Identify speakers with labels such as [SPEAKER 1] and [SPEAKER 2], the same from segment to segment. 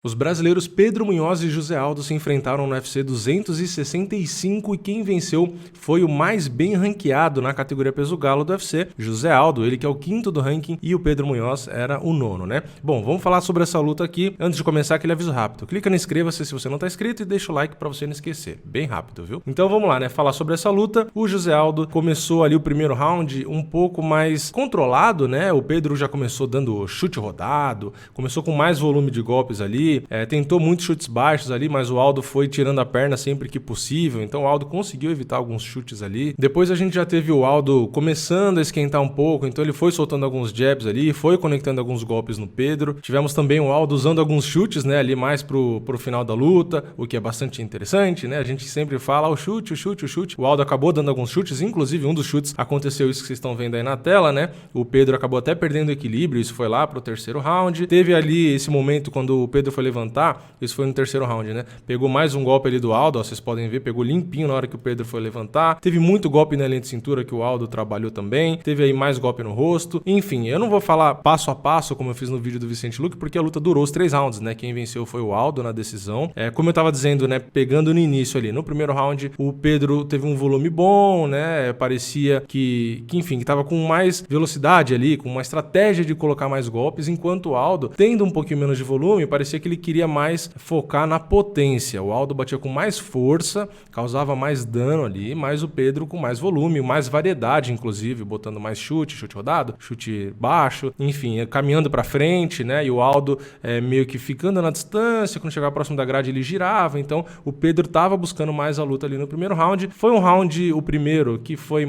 [SPEAKER 1] Os brasileiros Pedro Munhoz e José Aldo se enfrentaram no UFC 265 e quem venceu foi o mais bem ranqueado na categoria peso galo do UFC, José Aldo, ele que é o quinto do ranking e o Pedro Munhoz era o nono, né? Bom, vamos falar sobre essa luta aqui. Antes de começar, aquele aviso rápido. Clica no inscreva-se se você não tá inscrito e deixa o like pra você não esquecer. Bem rápido, viu? Então vamos lá, né? Falar sobre essa luta. O José Aldo começou ali o primeiro round um pouco mais controlado, né? O Pedro já começou dando chute rodado, começou com mais volume de golpes ali. Tentou muitos chutes baixos ali, mas o Aldo foi tirando a perna sempre que possível, então o Aldo conseguiu evitar alguns chutes ali. Depois a gente já teve o Aldo começando a esquentar um pouco, então ele foi soltando alguns jabs ali, foi conectando alguns golpes no Pedro. Tivemos também o Aldo usando alguns chutes, né, ali mais pro final da luta, o que é bastante interessante, né? A gente sempre fala o chute, o chute, o chute. O Aldo acabou dando alguns chutes, inclusive um dos chutes aconteceu isso que vocês estão vendo aí na tela, né? O Pedro acabou até perdendo o equilíbrio, isso foi lá pro terceiro round. Teve ali esse momento quando o Pedro foi levantar, isso foi no terceiro round, né? Pegou mais um golpe ali do Aldo, ó, vocês podem ver, pegou limpinho na hora que o Pedro foi levantar. Teve muito golpe na linha de cintura que o Aldo trabalhou também. Teve aí mais golpe no rosto. Enfim, eu não vou falar passo a passo como eu fiz no vídeo do Vicente Luque, porque a luta durou os 3 rounds, né? Quem venceu foi o Aldo na decisão. Como eu tava dizendo, né? Pegando no início ali, no primeiro round, o Pedro teve um volume bom, né? Parecia que enfim, que tava com mais velocidade ali, com uma estratégia de colocar mais golpes, enquanto o Aldo, tendo um pouquinho menos de volume, parecia que ele queria mais focar na potência. O Aldo batia com mais força, causava mais dano ali, mas o Pedro com mais volume, mais variedade, inclusive, botando mais chute, chute rodado, chute baixo, enfim, caminhando pra frente, né? E o Aldo meio que ficando na distância, quando chegava próximo da grade ele girava, então o Pedro tava buscando mais a luta ali no primeiro round. Foi um round, o primeiro, que foi o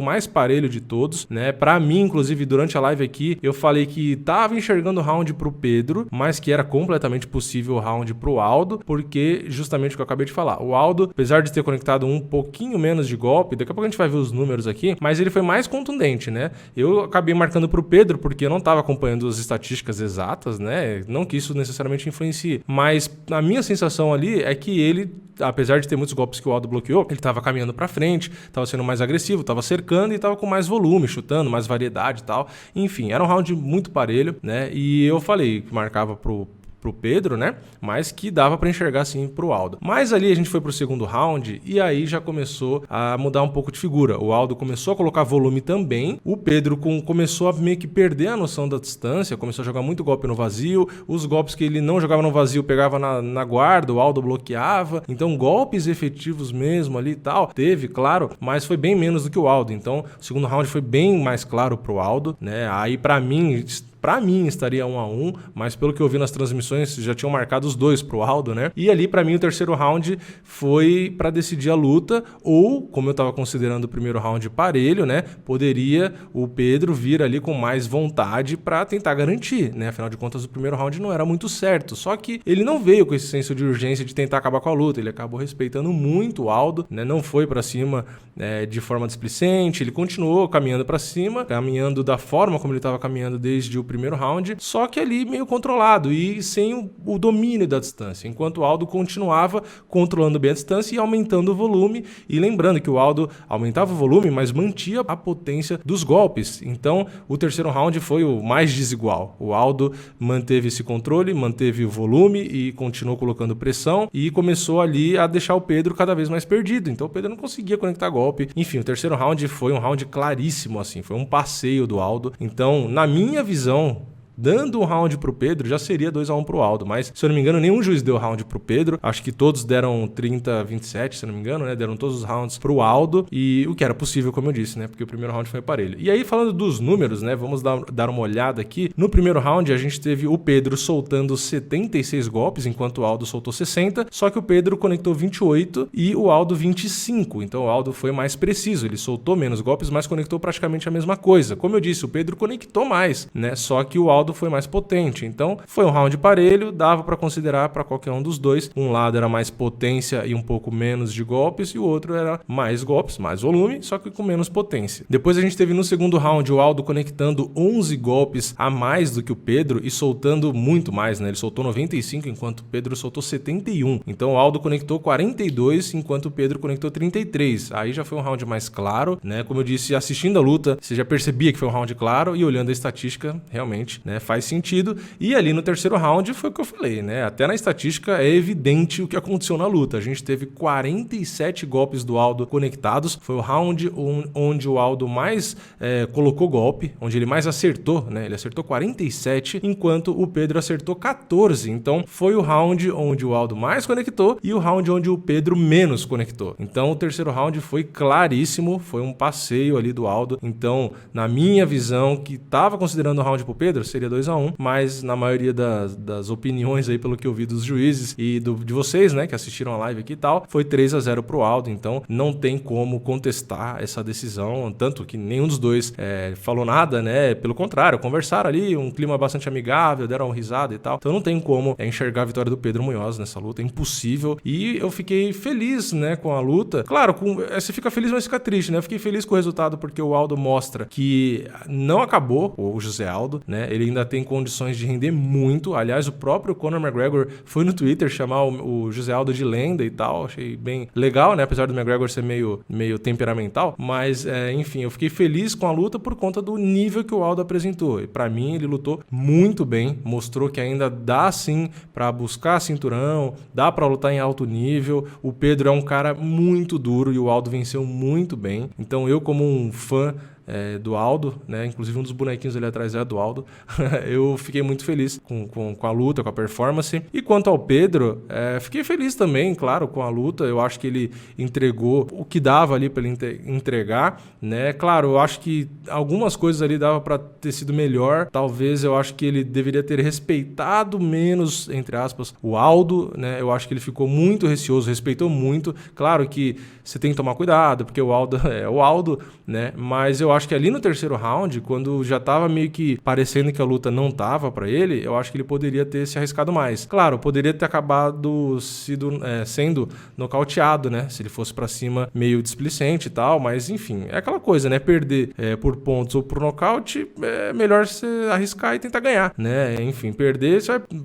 [SPEAKER 1] mais parelho de todos, né? Pra mim, inclusive, durante a live aqui, eu falei que tava enxergando o round pro Pedro, mas que era completamente possível o round pro Aldo, porque justamente o que eu acabei de falar, o Aldo, apesar de ter conectado um pouquinho menos de golpe, daqui a pouco a gente vai ver os números aqui, mas ele foi mais contundente, né? Eu acabei marcando pro Pedro porque eu não tava acompanhando as estatísticas exatas, né? Não que isso necessariamente influencie, mas a minha sensação ali é que ele, apesar de ter muitos golpes que o Aldo bloqueou, ele tava caminhando pra frente, tava sendo mais agressivo, tava cercando e tava com mais volume, chutando, mais variedade e tal. Enfim, era um round muito parelho, né? E eu falei que marcava pro Pedro, né? Mas que dava pra enxergar assim pro Aldo. Mas ali a gente foi pro segundo round e aí já começou a mudar um pouco de figura. O Aldo começou a colocar volume também. O Pedro começou a meio que perder a noção da distância, começou a jogar muito golpe no vazio. Os golpes que ele não jogava no vazio pegava na guarda, o Aldo bloqueava. Então golpes efetivos mesmo ali e tal, teve, claro, mas foi bem menos do que o Aldo. Então o segundo round foi bem mais claro pro Aldo, né? Aí pra mim estaria 1-1, mas pelo que eu vi nas transmissões já tinham marcado os dois pro Aldo, né? E ali pra mim o terceiro round foi pra decidir a luta, ou como eu tava considerando o primeiro round parelho, né? Poderia o Pedro vir ali com mais vontade pra tentar garantir, né? Afinal de contas o primeiro round não era muito certo, só que ele não veio com esse senso de urgência de tentar acabar com a luta, ele acabou respeitando muito o Aldo, né? Não foi pra cima de forma displicente, ele continuou caminhando pra cima, caminhando da forma como ele tava caminhando desde o primeiro round, só que ali meio controlado e sem o domínio da distância, enquanto o Aldo continuava controlando bem a distância e aumentando o volume, e lembrando que o Aldo aumentava o volume, mas mantia a potência dos golpes. Então o terceiro round foi o mais desigual. O Aldo manteve esse controle, manteve o volume e continuou colocando pressão e começou ali a deixar o Pedro cada vez mais perdido, então o Pedro não conseguia conectar golpe. Enfim, o terceiro round foi um round claríssimo, assim, foi um passeio do Aldo. Então, na minha visão, dando um round pro Pedro, já seria 2-1 pro Aldo, mas se eu não me engano, nenhum juiz deu round pro Pedro, acho que todos deram 30-27, se eu não me engano, né, deram todos os rounds pro Aldo, e o que era possível, como eu disse, né, porque o primeiro round foi parelho. E aí, falando dos números, né, vamos dar uma olhada aqui. No primeiro round, a gente teve o Pedro soltando 76 golpes, enquanto o Aldo soltou 60, só que o Pedro conectou 28 e o Aldo 25, então o Aldo foi mais preciso, ele soltou menos golpes, mas conectou praticamente a mesma coisa. Como eu disse, o Pedro conectou mais, né, só que o Aldo foi mais potente, então foi um round parelho, dava para considerar para qualquer um dos dois. Um lado era mais potência e um pouco menos de golpes e o outro era mais golpes, mais volume, só que com menos potência. Depois a gente teve no segundo round o Aldo conectando 11 golpes a mais do que o Pedro e soltando muito mais, né? Ele soltou 95 enquanto o Pedro soltou 71. Então o Aldo conectou 42 enquanto o Pedro conectou 33. Aí já foi um round mais claro, né? Como eu disse, assistindo a luta, você já percebia que foi um round claro e olhando a estatística, realmente, né? né? Faz sentido. E ali no terceiro round foi o que eu falei, né? Até na estatística é evidente o que aconteceu na luta. A gente teve 47 golpes do Aldo conectados. Foi o round onde o Aldo mais colocou golpe, onde ele mais acertou, né? Ele acertou 47, enquanto o Pedro acertou 14. Então foi o round onde o Aldo mais conectou e o round onde o Pedro menos conectou. Então o terceiro round foi claríssimo, foi um passeio ali do Aldo. Então, na minha visão, que estava considerando o round pro Pedro, seria 2-1, mas na maioria das opiniões aí, pelo que eu vi dos juízes e de vocês, né, que assistiram a live aqui e tal, foi 3-0 pro Aldo. Então não tem como contestar essa decisão, tanto que nenhum dos dois falou nada, né? Pelo contrário, conversaram ali, um clima bastante amigável, deram uma risada e tal. Então não tem como enxergar a vitória do Pedro Munhoz nessa luta, é impossível. E eu fiquei feliz, né, com a luta. Claro, você fica feliz, mas fica triste, né? Eu fiquei feliz com o resultado porque o Aldo mostra que não acabou o José Aldo, né? Ele ainda tem condições de render muito. Aliás, o próprio Conor McGregor foi no Twitter chamar o José Aldo de lenda e tal. Achei bem legal, né? Apesar do McGregor ser meio temperamental. Mas, enfim, eu fiquei feliz com a luta por conta do nível que o Aldo apresentou. E pra mim, ele lutou muito bem. Mostrou que ainda dá, sim, pra buscar cinturão. Dá pra lutar em alto nível. O Pedro é um cara muito duro e o Aldo venceu muito bem. Então, eu como um fã do Aldo, né? Inclusive um dos bonequinhos ali atrás é do Aldo. Eu fiquei muito feliz com a luta, com a performance. E quanto ao Pedro, fiquei feliz também, claro, com a luta. Eu acho que ele entregou o que dava ali para ele entregar, né? Claro, eu acho que algumas coisas ali dava para ter sido melhor. Talvez eu acho que ele deveria ter respeitado menos, entre aspas, o Aldo, né? Eu acho que ele ficou muito receoso, respeitou muito. Claro que você tem que tomar cuidado, porque o Aldo é o Aldo, né? Mas eu acho que ali no terceiro round, quando já tava meio que parecendo que a luta não tava pra ele, eu acho que ele poderia ter se arriscado mais. Claro, poderia ter acabado sendo nocauteado, né? Se ele fosse pra cima meio displicente e tal, mas enfim, é aquela coisa, né? Perder por pontos ou por nocaute, é melhor você arriscar e tentar ganhar, né? Enfim, perder,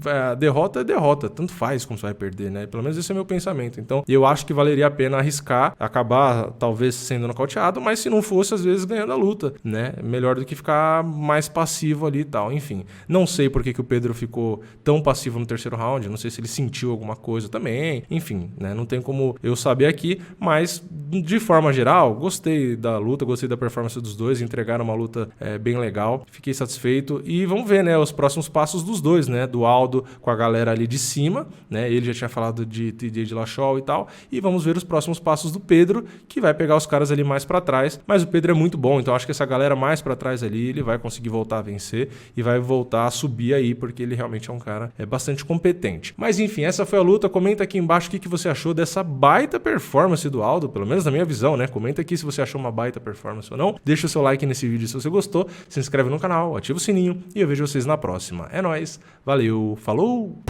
[SPEAKER 1] a derrota é derrota, tanto faz como você vai perder, né? Pelo menos esse é o meu pensamento. Então, eu acho que valeria a pena arriscar, acabar talvez sendo nocauteado, mas se não fosse, às vezes ganhando a luta, né? Melhor do que ficar mais passivo ali e tal. Enfim, não sei por que o Pedro ficou tão passivo no terceiro round, não sei se ele sentiu alguma coisa também, enfim, né? Não tem como eu saber aqui, mas de forma geral, gostei da luta, gostei da performance dos dois, entregaram uma luta bem legal, fiquei satisfeito e vamos ver, né, os próximos passos dos dois, né? Do Aldo com a galera ali de cima, né? Ele já tinha falado de TJ Dillashaw e tal, e vamos ver os próximos passos do Pedro, que vai pegar os caras ali mais pra trás, mas o Pedro é muito bom, então acho que essa galera mais pra trás ali, ele vai conseguir voltar a vencer e vai voltar a subir aí, porque ele realmente é um cara bastante competente. Mas enfim, essa foi a luta. Comenta aqui embaixo o que você achou dessa baita performance do Aldo, pelo menos na minha visão, né? Comenta aqui se você achou uma baita performance ou não. Deixa o seu like nesse vídeo se você gostou, se inscreve no canal, ativa o sininho e eu vejo vocês na próxima. É nóis, valeu, falou!